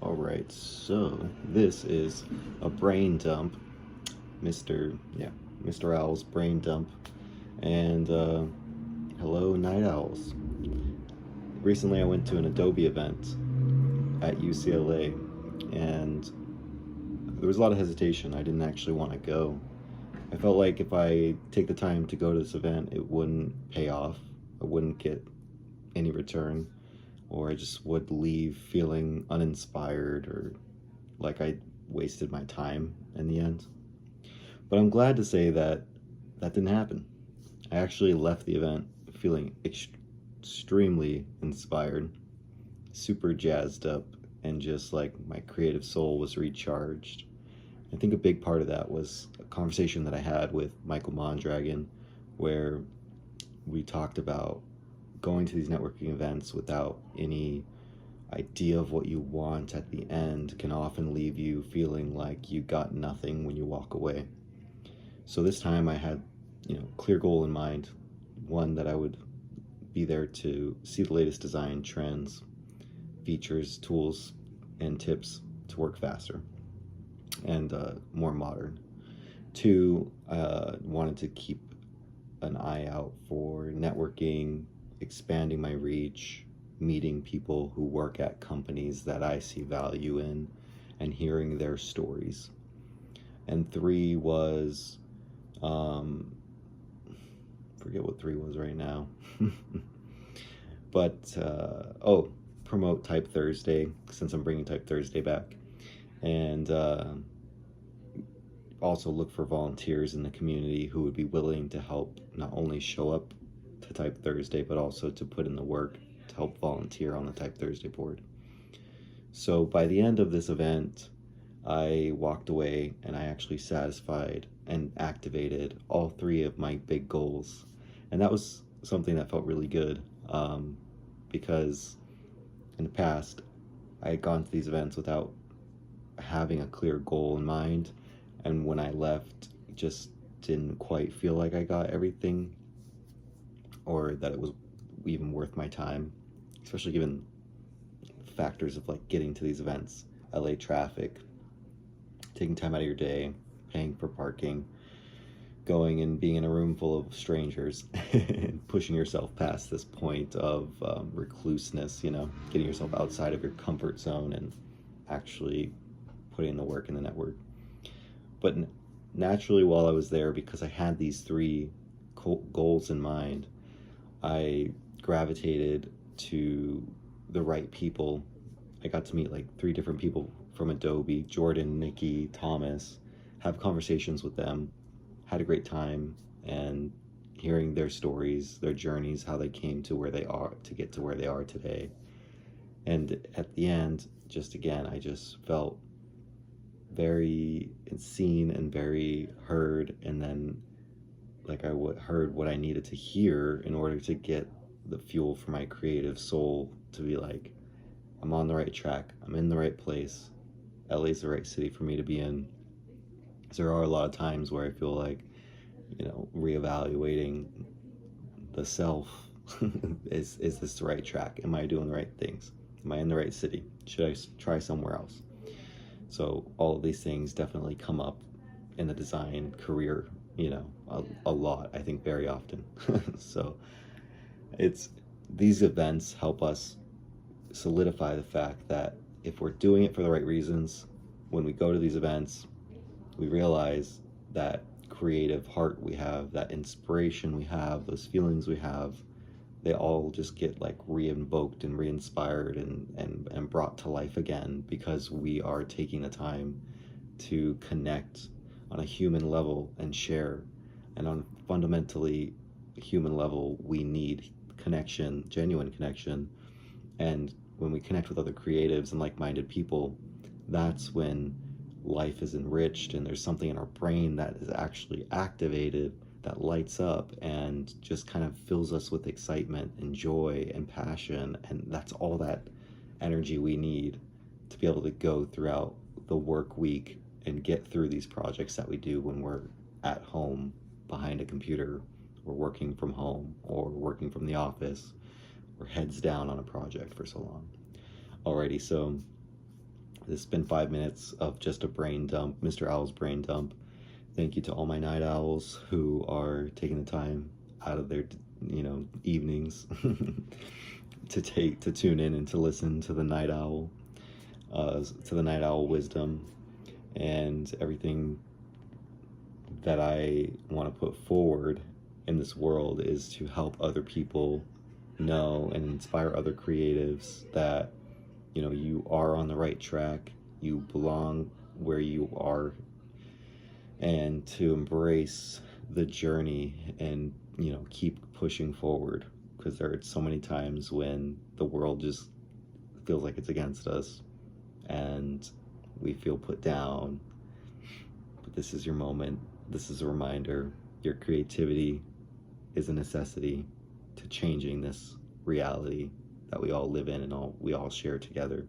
All right, so this is a brain dump, Mr. Owl's brain dump, and hello, night owls. Recently, I went to an Adobe event at UCLA, and there was a lot of hesitation. I didn't actually want to go. I felt like if I take the time to go to this event, it wouldn't pay off. I wouldn't get any return, or I just would leave feeling uninspired or like I wasted my time in the end. But I'm glad to say that that didn't happen. I actually left the event feeling extremely inspired, super jazzed up, and just like my creative soul was recharged. I think a big part of that was a conversation that I had with Michael Mondragon, where we talked about going to these networking events without any idea of what you want at the end can often leave you feeling like you got nothing when you walk away. So this time I had, clear goal in mind, one that I would be there to see the latest design trends, features, tools, and tips to work faster and more modern. Two, wanted to keep an eye out for networking, expanding my reach, meeting people who work at companies that I see value in, and hearing their stories. And three was, forget what three was right now. But, promote Type Thursday, since I'm bringing Type Thursday back. And also look for volunteers in the community who would be willing to help not only show up to Type Thursday, but also to put in the work to help volunteer on the Type Thursday board. So by the end of this event, I walked away and I actually satisfied and activated all three of my big goals. And that was something that felt really good, because in the past, I had gone to these events without having a clear goal in mind. And when I left, just didn't quite feel like I got everything or that it was even worth my time, especially given factors of like getting to these events, LA traffic, taking time out of your day, paying for parking, going and being in a room full of strangers and pushing yourself past this point of recluseness, getting yourself outside of your comfort zone and actually putting the work in the network. But naturally, while I was there, because I had these three goals in mind, I gravitated to the right people. I got to meet like three different people from Adobe: Jordan, Nikki, Thomas, have conversations with them, had a great time, and hearing their stories, their journeys, how they came to where they are, to get to where they are today. And at the end, just again, I just felt very seen and very heard, and then like I heard what I needed to hear in order to get the fuel for my creative soul to be like, I'm on the right track, I'm in the right place, LA's the right city for me to be in. So there are a lot of times where I feel like, reevaluating the self. is this the right track? Am I doing the right things? Am I in the right city? Should I try somewhere else? So all of these things definitely come up in the design career, a lot, I think very often. So these events help us solidify the fact that if we're doing it for the right reasons, when we go to these events, we realize that creative heart we have, that inspiration we have, those feelings we have, they all just get like re-invoked and re-inspired and brought to life again, because we are taking the time to connect on a human level and share. And on a fundamentally human level, we need connection, genuine connection. And when we connect with other creatives and like-minded people, that's when life is enriched and there's something in our brain that is actually activated, that lights up and just kind of fills us with excitement and joy and passion. And that's all that energy we need to be able to go throughout the work week and get through these projects that we do when we're at home behind a computer, or working from home, or working from the office, or heads down on a project for so long. Alrighty, so This has been 5 minutes of just a brain dump, Mr. Owl's brain dump. Thank you to all my night owls who are taking the time out of their, evenings to tune in and to listen to the night owl, wisdom, and everything that I want to put forward in this world is to help other people know and inspire other creatives that you are on the right track, you belong where you are, and to embrace the journey and keep pushing forward, because there are so many times when the world just feels like it's against us and we feel put down. But this is your moment. This is a reminder. Your creativity is a necessity to changing this reality that we all live in and we all share together.